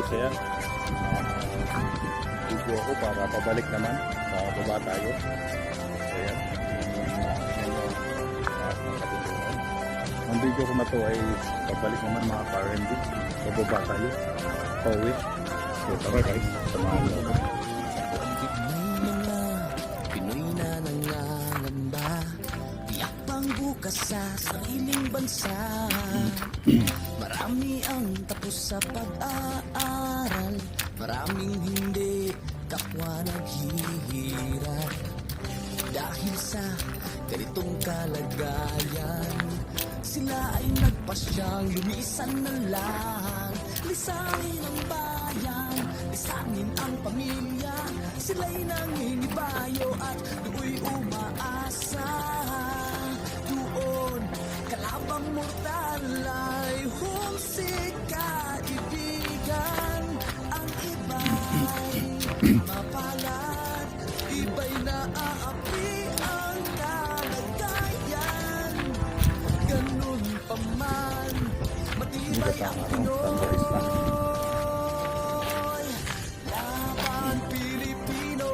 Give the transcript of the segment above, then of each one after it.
guys, ayan. Video ako para pabalik naman sa baba tayo. Ayan. Ang video ko na to ay pabalik naman mga ka-R&D. Pababa tayo. Pauwi. So tara guys, samahan mo ako. Pinoy na nangangamba, tiyak pang bukas sa sariling bansa. Marami ang tapos sa pag-aaral, maraming hindi kapwa naghihirap. Dahil sa ganitong kalagayan, sila ay nagpasyang lumisan na lang. Lisanin ang bayan, lisanin ang pamilya. Sila'y nangingibayo at do'y umaasa. Doon, kalabang mortal ay humsik kaibigan. Ang iba'y mapalad, iba'y naaapi ang kalagayan. Ganun pa man, matibay ang Pinoy. Laban Pilipino,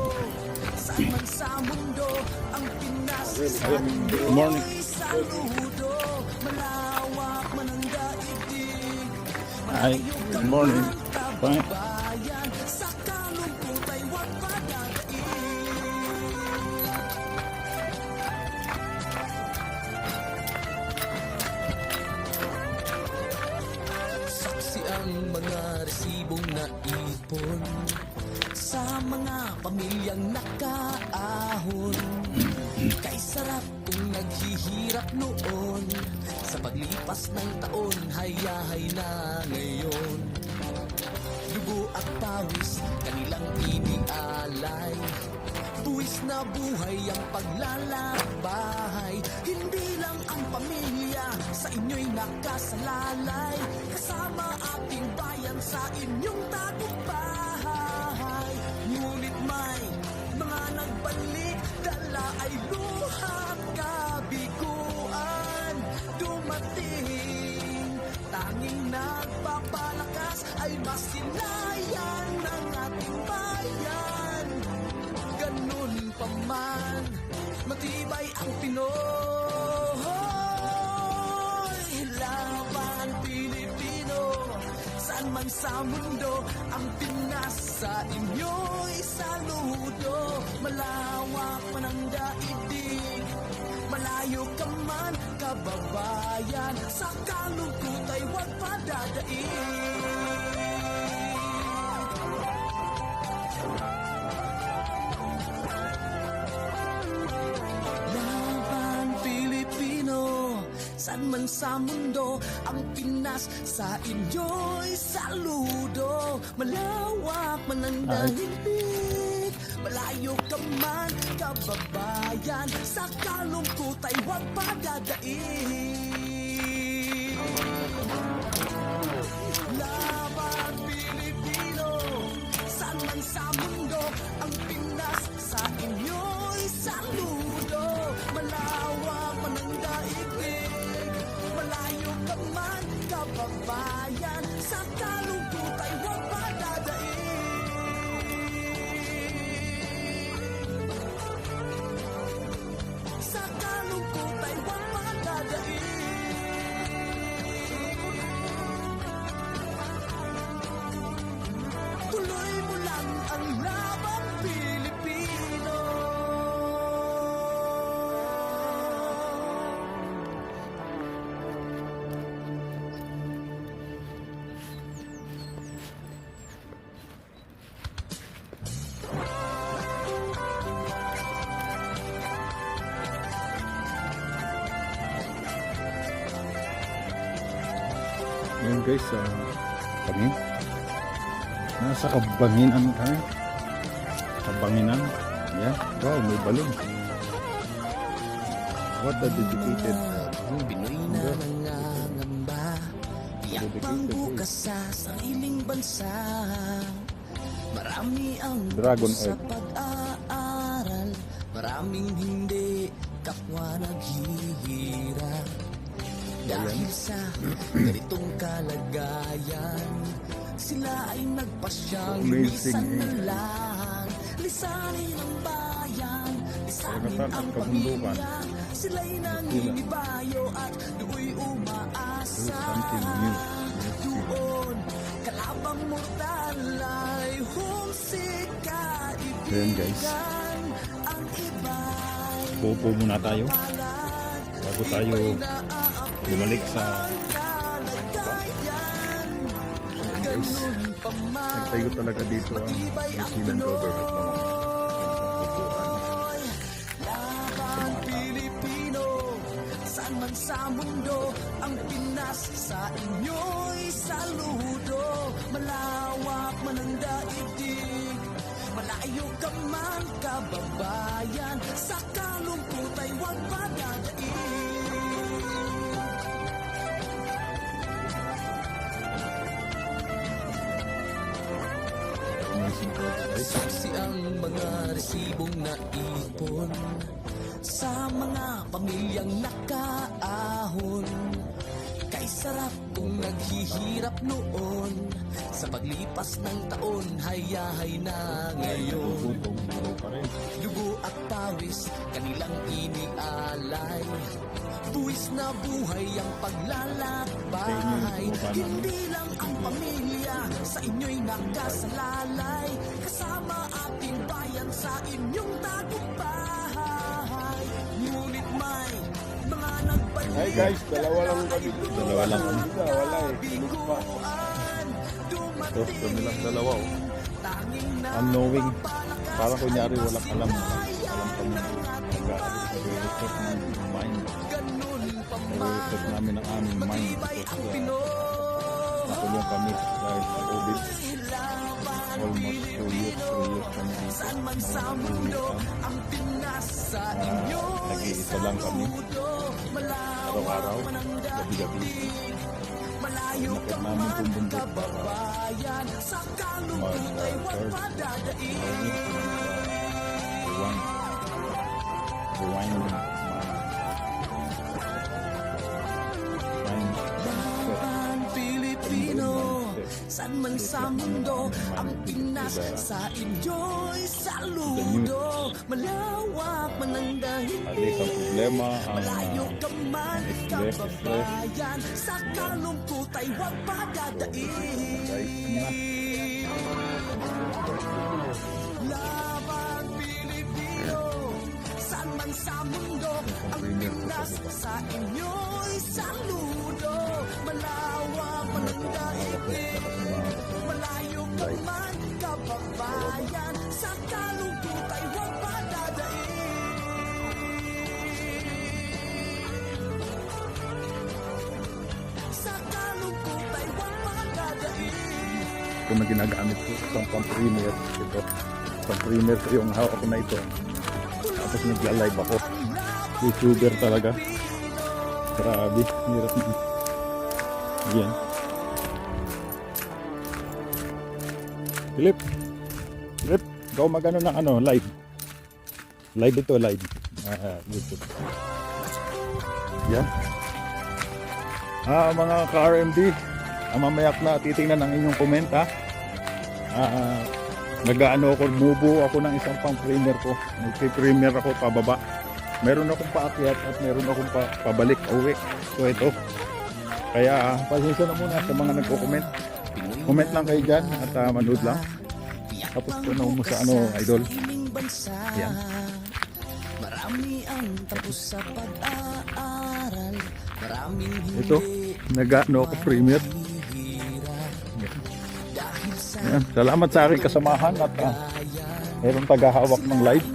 saan man sa mundo, ang Pinas sa Good morning. inyo'y saludo. Malawak man ang daigdig, Hi, good morning. Fine. kabayan, sa kalungkot ay huwag padadaig. Saksi ang mga resibong naipon sa mga pamilyang nakaahon. Kay sarap kung naghihirap noon, sa paglipas ng taon, hayahay na ngayon. Dugo at pawis, kanilang inialay, buwis na buhay ang paglalakbay. Hindi lang ang pamilya sa inyo'y nakasalalay, kasama ating bayan sa inyong tagumpay. Ngunit may mga nagbalik, dala ay luhat kabiguan. Dumating, tanging nagpapalakas ay masilayan ng ating bayan. Ganun pa man, matibay ang Pinoy. Laban Pilipino, saan man sa mundo, ang Pinas sa inyo'y saludo. Malawak man ang daigdig, malayo ka man kababayan, sa kalungkot ay huwag padadaig. Laban Pilipino, saan man sa mundo, ang Pinas sa inyo'y saludo. Malawak man ang daigdig, malayo ka man kababayan, sa kalungkot ay huwag padadaig. Laban Pilipino, saan man sa mundo, ang Pinas sa inyo'y saludo. Malawak man ang daigdig, malayo ka man kababayan, sa kalungkot ay huwag padadaig. Sa kalungkot ay huwag padadaig. Tuloy mo lang ang laban Pilipino. Ayan guys, kami nasa Kabanginan tayo. Kabanginan. Yeah. Wow, may balon. What a dedicated Pinoy na nangangamba, tiyak pang bukas sa sariling bansa. Marami ang Dragon sa Egg. pag-aaral, maraming hindi kapwa naghihirap. Dahil sa ganitong kalagayan, Sila ay nagpasyang Amazing, lumisan na lang. Lisanin ang bayan, lisanin Karagatan at ang kabundukan. pamilya. Sila'y nangingibayo at do'y umaasa. Something new. Doon, kalabang mortal ay humsika. Ayan, guys. Ibigan ang iba'y Pupo muna tayo bago tayo bumalik sa guys. Nagtayo talaga dito ang New Zealand government ng pupuan. Laban Pilipino, saan man sa mundo, ang Pinas sa inyo'y saludo. Malawak man ang daigdig, malayo ka man kababayan, sa kalungkot ay huwag padadaig. Amazing guys. Saksi ang mga resibong naipon sa mga pamilyang nakaahon. Kay sarap kung naghihirap noon, sa paglipas ng taon, hayahay na ngayon. Tutong buhay pa rin. Dugo at pawis, kanilang inialay. Buwis na buhay ang paglalakbay. Hindi lang ang pamilya sa inyo'y nakasalalay. Kasama ating bayan sa inyong tagumpay. Ngunit may mga nagbalik. Hi guys, dalawa lang kami. Dalawa lang kami. Wala eh. Tulog pa. Ito, kami lang dalawa oh. Unknowing. Parang kunyari walang alam. Alam kami nag-research ng mind. Nag-research namin ang aming mind. Because nakulong kami dahil sa COVID. Almost 2 years kami dito. Nag-iisa lang kami. Araw-araw, gabi-gabi. Nakit namin itong bundok para rewind Laban Pilipino, saan man sa mundo, ang Pinas sa inyo'y saludo. Malawak man ang alis ang dahilig, problema, malayo ang ka man kababayan, sa kalungkot ay huwag padadaig. Laban Pilipino, saan man sa mundo, ang Pinas sa inyo'y saludo. Malawak man ang daigdig, malayo ka man kababayan, sa kalungkot ay huwag padadaig. Sa kalungkot ay huwag padadaig. ito na ginagamit ko isang pang-premier ito pang-premier ko yung hawak ko na ito tapos nagla-live ako YouTuber talaga grabe hirap na yan Philip ikaw magano ng ano live ito live YouTube yan mga ka-RMD mamayak na titingnan ang inyong komenta. Nag-ano ako, mubo ako ng isang pang-premier ko. Nag-premier ako pababa. Meron akong paakyat at meron akong pabalik uwi. So ito. Kaya pasensya na muna sa mga nagko-comment. Comment lang kayo dyan at manood lang. Tapos puno mo sa ano, idol. Yan. Marami ang tapos sa pag-aaral. Maraming Ito, nag-ano ako premier. Yan. Salamat sa aking kasamahan at mayroong tagahawak ng live.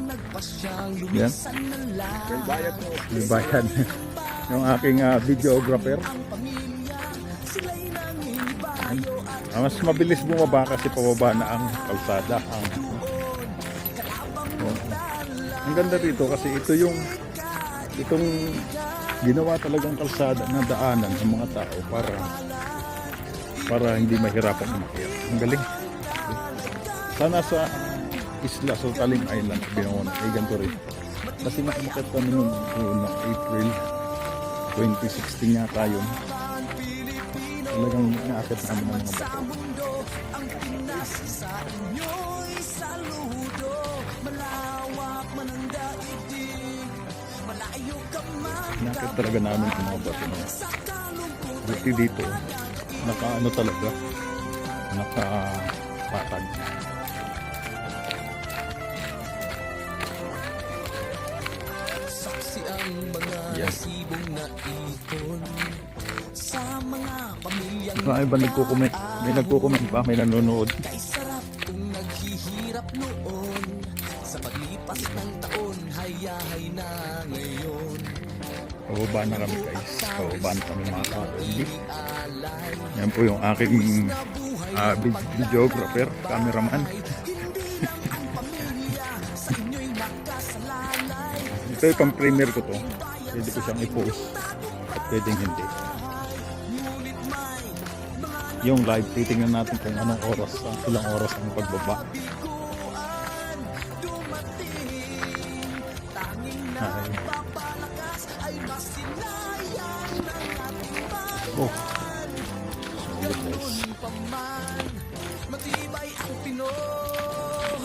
Yan. May bayad. Yung aking videographer. Yan. Mas mabilis bumaba kasi pababa na ang kalsada. Ang ganda dito kasi itong ginawa talagang kalsada na daanan ng mga tao para hindi mahirapan umakyat. Ang galing. Sana sa isla, sa Taling Island, ginawa na ganito rin. Kasi nakamakit kami noong April 2016 nga tayo. Talagang naakit namin ng mga bato. sa inyo'y saludo. Malawak man ang daigdig, malayo ka man Nakit talaga namin ang mga bato na sa kalungkot. buti dito. Naka-ano talaga. Naka-patag. Saksi ang mga Yes. sibong na ipon sa mga pamilyang Baka iba nagko-comment. May nagko-comment ba? May nanonood. kay sarap kung naghihirap noon. Sa paglipas ng taon, hayahay na ngayon. Pababa na kami guys. Pababa na kami mga ka-RMD. Alay, Yan po yung aking videographer, cameraman. hindi lang ang pamilya sa inyo'y nakasalalay. Ito yung pang-premier ko to. Pwede ko siyang i-post. At pwedeng hindi. Ngunit may mga Yung live, titingnan natin kung anong oras, ilang oras ang pagbaba. biguan dumating. Tanging Ay. nagpapalakas ay masilayan ng ating bayan. Oh. Sulit guys. Pa man, matibay ang Pinoy.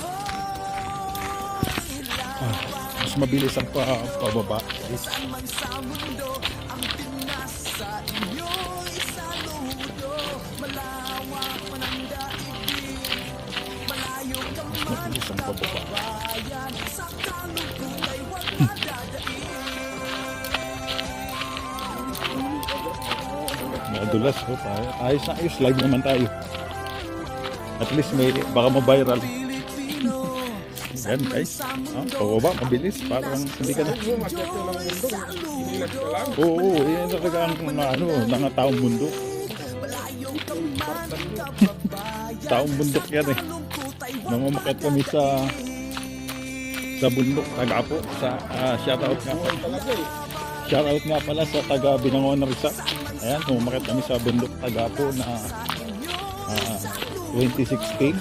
Mas mabilis ang pababa. Guys. Saan man sa mundo, ang Pinas sa inyo'y saludo. Malawak man ang daigdig, malayo ka man Mabilis ang pababa. bayan. Sa kalungkot ay huwag madadaig. Madulas ko tayo. Ayos na ayos. Live naman tayo. At least may baka ma-viral. Pilipino, Yan guys. Pababa, mabilis. Parang hindi ka na. Inilas ka lang. Oo, yan talaga ang ano, mga taong bundok. malayo ka man kababayan. Taong bundok yan eh. Kalungkot ay huwag Nung umakit kami sa bundok, Tagapo. Sa shoutout nga pala. Talaga eh. Shoutout nga pala sa taga Binangon Rizal. Ayan, nung umakit kami sa bundok Tagapo na 2016.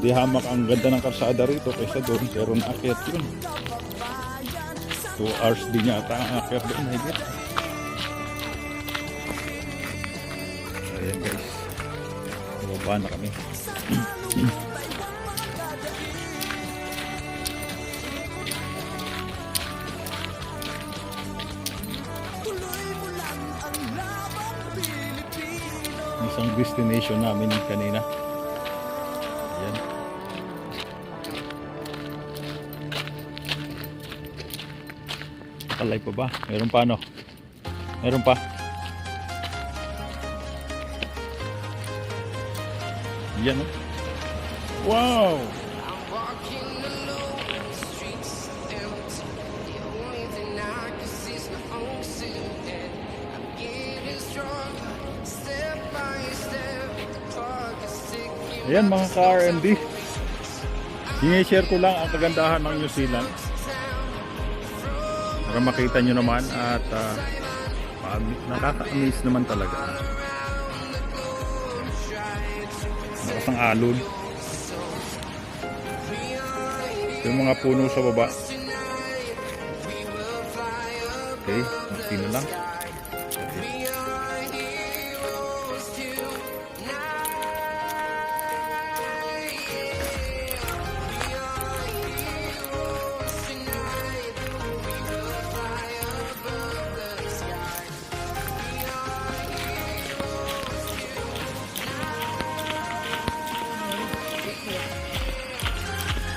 Di hamak ang ganda ng karsada rito kaysa doon, pero naakyat yun. 2 hours din yata ang akyat doon, higit. So ayan guys, baba na kami. tuloy mo lang ang labang Pilipino. Isang destination namin kanina. Ayan. Nakalay pa ba? Meron pa ano? Meron pa? Yan oh. Wow! I'm walking alone, the streets empty. The only thing I can see is my own silhouette. I'm getting stronger, step by step. The clock is ticking. Ayan mga ka-RMD. Sinishare ko lang ang kagandahan ng New Zealand para makita nyo naman at nakaka-amaze naman talaga. Lakas ang alon. Yung mga puno sa baba. Okay, konti na lang.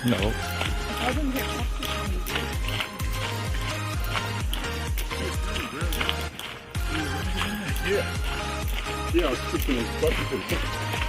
No. Yeah, I was pushing his button.